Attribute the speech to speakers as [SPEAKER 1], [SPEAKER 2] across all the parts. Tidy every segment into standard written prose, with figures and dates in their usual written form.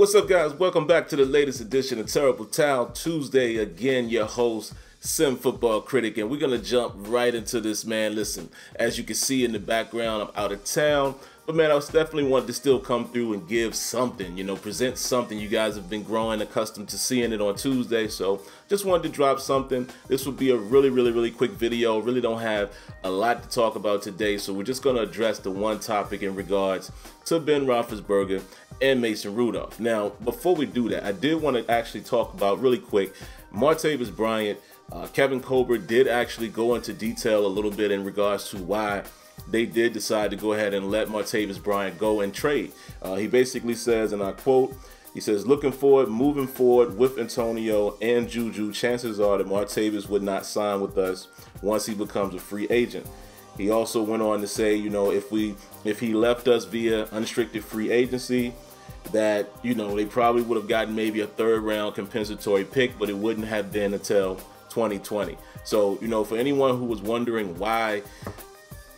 [SPEAKER 1] What's up, guys? Welcome back to the latest edition of Terrible Town Tuesday. Again, your host, SimFBallCritic, and we're going to jump right into this, man. Listen, as you can see in the background, I'm out of town, but man, I was definitely wanted to still come through and give something, present something. You guys have been growing accustomed to seeing it on Tuesday, so just wanted to drop something. This will be a really quick video. Really don't have a lot to talk about today, so we're just going to address the one topic in regards to Ben Roethlisberger and Mason Rudolph. Now, before we do that, I did want to actually talk about really quick Martavis Bryant. Kevin Colbert did actually go into detail a little bit in regards to why they did decide to go ahead and let Martavis Bryant go and trade. He basically says, and I quote, he says, moving forward with Antonio and Juju, chances are that Martavis would not sign with us once he becomes a free agent. He also went on to say, if he left us via unrestricted free agency, that, they probably would have gotten maybe a third-round compensatory pick, but it wouldn't have been until 2020. So, for anyone who was wondering why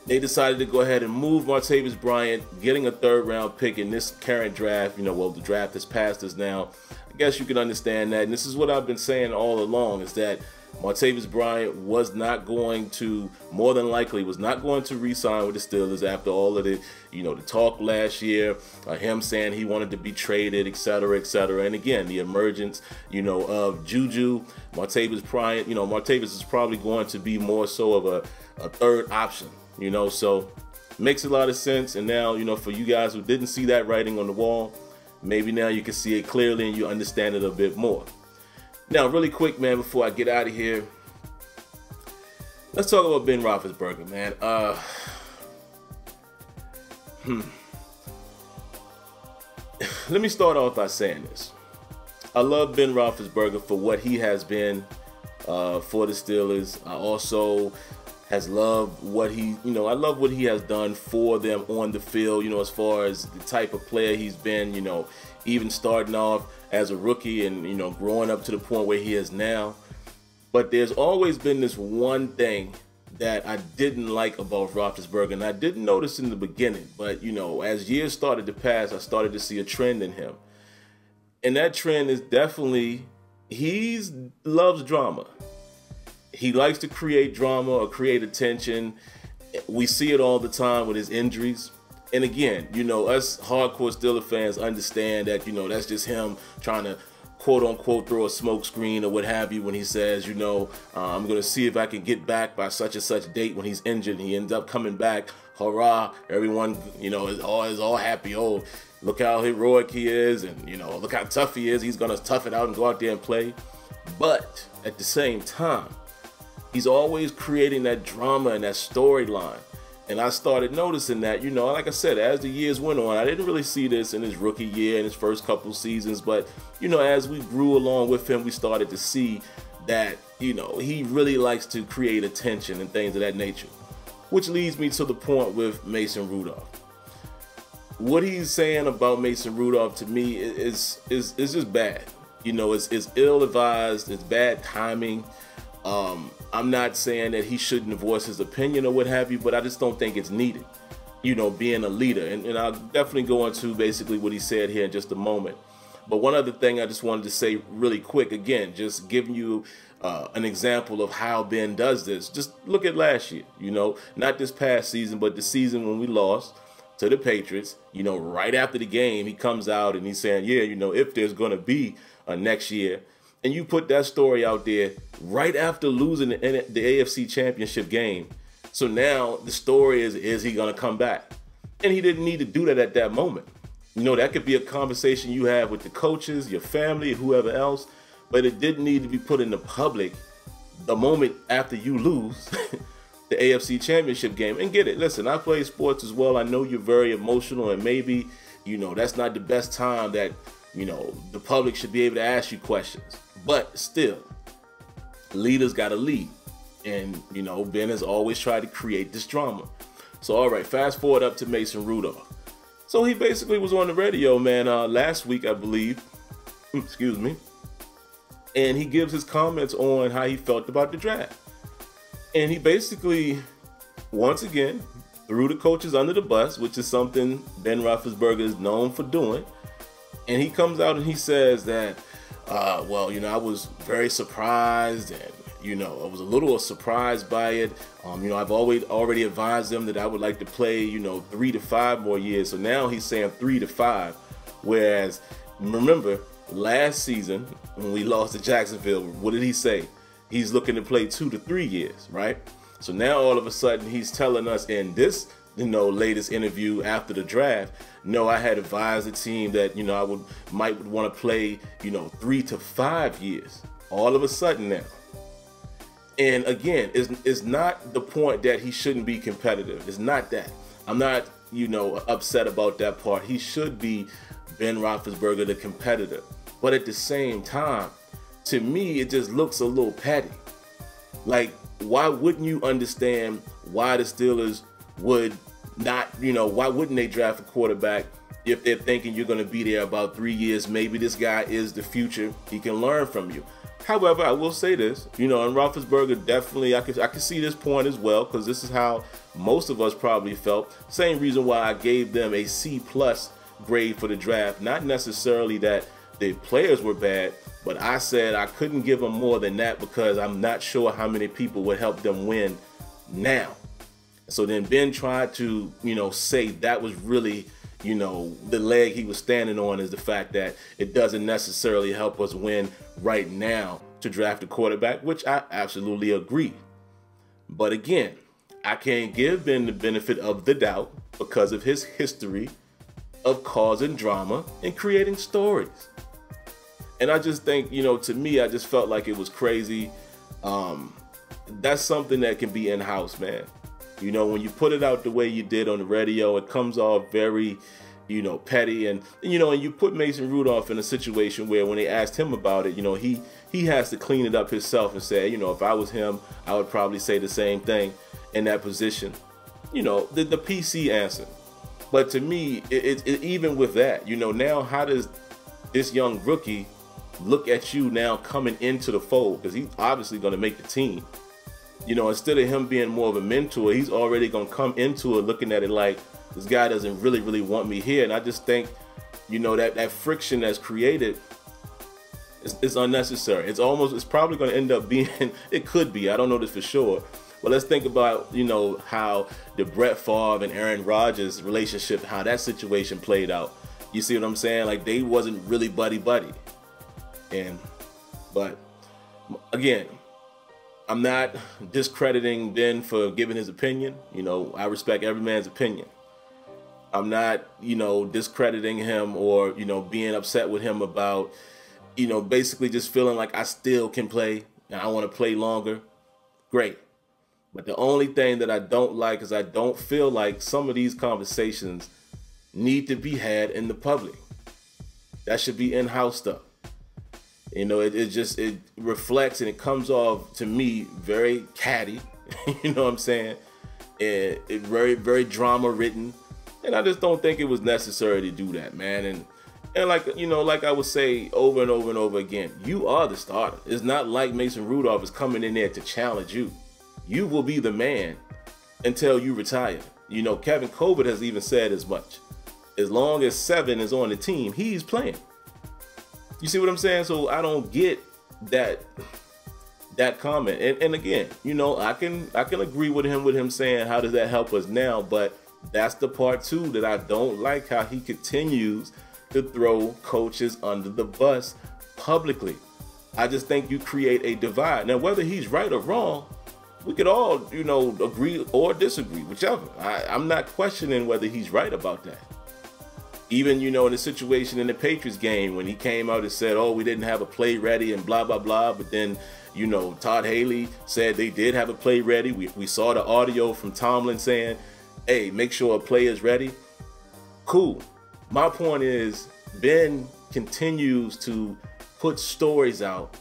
[SPEAKER 1] they decided to go ahead and move Martavis Bryant, getting a third-round pick in this current draft, the draft has passed us now, I guess you can understand that. And this is what I've been saying all along, is that Martavis Bryant was not going to, more than likely, was not going to re-sign with the Steelers after all of the, the talk last year, him saying he wanted to be traded, etc., etc. And again, the emergence, of Juju, Martavis Bryant, Martavis is probably going to be more so of a third option, so makes a lot of sense. And now, for you guys who didn't see that writing on the wall, maybe now you can see it clearly and you understand it a bit more. Now, really quick, man, before I get out of here, let's talk about Ben Roethlisberger, man. Let me start off by saying this. I love Ben Roethlisberger for what he has been for the Steelers. I also has loved what he, I love what he has done for them on the field, as far as the type of player he's been, even starting off as a rookie and, growing up to the point where he is now. But there's always been this one thing that I didn't like about Roethlisberger, and I didn't notice in the beginning, but, as years started to pass, I started to see a trend in him. And that trend is definitely, he loves drama. He likes to create drama or create attention. We see it all the time with his injuries. And again, us hardcore Steelers fans understand that, that's just him trying to quote unquote throw a smoke screen or what have you when he says, I'm going to see if I can get back by such and such date when he's injured. And he ends up coming back. Hurrah. Everyone, is all happy. Oh, look how heroic he is. And, look how tough he is. He's going to tough it out and go out there and play. But at the same time, he's always creating that drama and that storyline. And I started noticing that, like I said, as the years went on, I didn't really see this in his rookie year and his first couple seasons. But, as we grew along with him, we started to see that, he really likes to create attention and things of that nature. Which leads me to the point with Mason Rudolph. What he's saying about Mason Rudolph to me is just bad. It's ill-advised, it's bad timing. I'm not saying that he shouldn't voice his opinion or what have you, but I just don't think it's needed, being a leader. And I'll definitely go into basically what he said here in just a moment. But one other thing I just wanted to say really quick, again, just giving you an example of how Ben does this. Just look at last year, not this past season, but the season when we lost to the Patriots. Right after the game, he comes out and he's saying, yeah, if there's going to be a next year. And you put that story out there right after losing the AFC Championship game. So now the story is he going to come back? And he didn't need to do that at that moment. That could be a conversation you have with the coaches, your family, whoever else. But it didn't need to be put in the public the moment after you lose the AFC Championship game. And get it. Listen, I play sports as well. I know you're very emotional, and maybe, that's not the best time that, the public should be able to ask you questions. But still, leaders got to lead. And, Ben has always tried to create this drama. So, all right, fast forward up to Mason Rudolph. So he basically was on the radio, man, last week, I believe. Excuse me. And he gives his comments on how he felt about the draft. And he basically, once again, threw the coaches under the bus, which is something Ben Roethlisberger is known for doing. And he comes out and he says that, well, I was very surprised, and I was a little surprised by it. I've already advised them that I would like to play, 3 to 5 more years. So now he's saying 3 to 5. Whereas, remember, last season when we lost to Jacksonville, what did he say? He's looking to play 2 to 3 years, right? So now all of a sudden he's telling us in this, latest interview after the draft, no, I had advised the team that, I might want to play, 3 to 5 years. All of a sudden now. And again, it's not the point that he shouldn't be competitive. It's not that. I'm not, upset about that part. He should be Ben Roethlisberger, the competitor. But at the same time, to me, it just looks a little petty. Like, why wouldn't you understand why the Steelers would not, why wouldn't they draft a quarterback if they're thinking you're going to be there about 3 years? Maybe this guy is the future. He can learn from you. However, I will say this, and Roethlisberger definitely, I could see this point as well, because this is how most of us probably felt. Same reason why I gave them a C+ grade for the draft. Not necessarily that the players were bad, but I said I couldn't give them more than that because I'm not sure how many people would help them win now. So then Ben tried to, say that was really, the leg he was standing on is the fact that it doesn't necessarily help us win right now to draft a quarterback, which I absolutely agree. But again, I can't give Ben the benefit of the doubt because of his history of causing drama and creating stories. And I just think, to me, I just felt like it was crazy. That's something that can be in-house, man. When you put it out the way you did on the radio, it comes off very, petty. And you put Mason Rudolph in a situation where when they asked him about it, he has to clean it up himself and say, if I was him, I would probably say the same thing in that position. The PC answer. But to me, even with that, now how does this young rookie look at you now coming into the fold? Because he's obviously going to make the team. Instead of him being more of a mentor, he's already going to come into it looking at it like, this guy doesn't really want me here. And I just think, that friction that's created is unnecessary. It's probably going to end up being, it could be, I don't know this for sure. But let's think about, how the Brett Favre and Aaron Rodgers relationship, how that situation played out. You see what I'm saying? Like, they wasn't really buddy-buddy. But again, I'm not discrediting Ben for giving his opinion. I respect every man's opinion. I'm not, discrediting him or, being upset with him about, basically just feeling like I still can play and I want to play longer. Great. But the only thing that I don't like is I don't feel like some of these conversations need to be had in the public. That should be in-house stuff. It reflects and it comes off to me very catty, you know what I'm saying? And it very, very drama written. And I just don't think it was necessary to do that, man. And like, like I would say over and over and over again, you are the starter. It's not like Mason Rudolph is coming in there to challenge you. You will be the man until you retire. Kevin Colbert has even said as much. As long as 7 is on the team, he's playing. You see what I'm saying? So I don't get that comment. And again, I can agree with him saying, how does that help us now? But that's the part too that I don't like, how he continues to throw coaches under the bus publicly. I just think you create a divide. Now, whether he's right or wrong, we could all, agree or disagree, whichever. I'm not questioning whether he's right about that. Even, in the situation in the Patriots game when he came out and said, oh, we didn't have a play ready and blah, blah, blah. But then, Todd Haley said they did have a play ready. We saw the audio from Tomlin saying, hey, make sure a play is ready. Cool. My point is, Ben continues to put stories out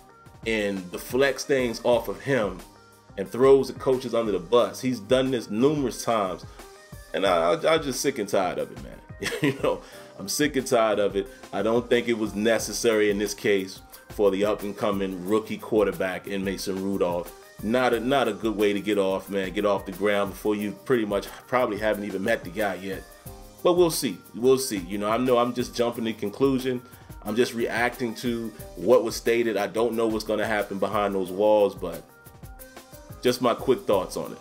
[SPEAKER 1] and deflects things off of him and throws the coaches under the bus. He's done this numerous times. And I'm just sick and tired of it, man. I'm sick and tired of it. I don't think it was necessary in this case for the up-and-coming rookie quarterback in Mason Rudolph. Not a good way to get off, man. Get off the ground before you pretty much probably haven't even met the guy yet. But we'll see. We'll see. You know I'm just jumping to conclusion. I'm just reacting to what was stated. I don't know what's going to happen behind those walls, but just my quick thoughts on it.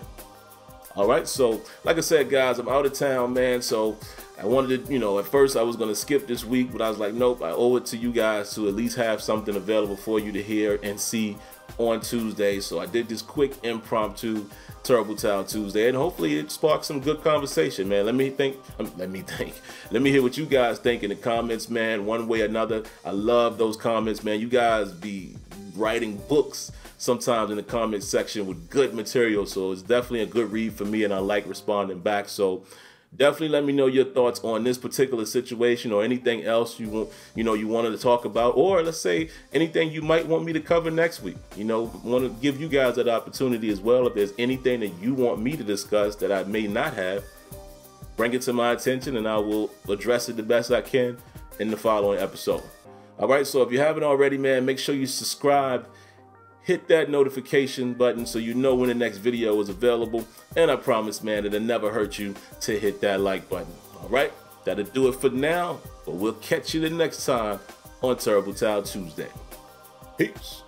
[SPEAKER 1] All right, so like I said, guys, I'm out of town, man. So I wanted to, at first I was going to skip this week, but I was like, nope, I owe it to you guys to at least have something available for you to hear and see on Tuesday. So I did this quick impromptu Terrible Town Tuesday, and hopefully it sparked some good conversation, man. Let me hear what you guys think in the comments, man, one way or another. I love those comments, man. You guys be writing books sometimes in the comment section with good material, so it's definitely a good read for me, and I like responding back. So definitely let me know your thoughts on this particular situation or anything else you wanted to talk about, or let's say anything you might want me to cover next week. Want to give you guys that opportunity as well. If there's anything that you want me to discuss that I may not have, bring it to my attention and I will address it the best I can in the following episode. All right, so if you haven't already, man, make sure you subscribe. Hit that notification button so you know when the next video is available. And I promise, man, it'll never hurt you to hit that like button. All right, that'll do it for now, but we'll catch you the next time on Terrible Town Tuesday. Peace.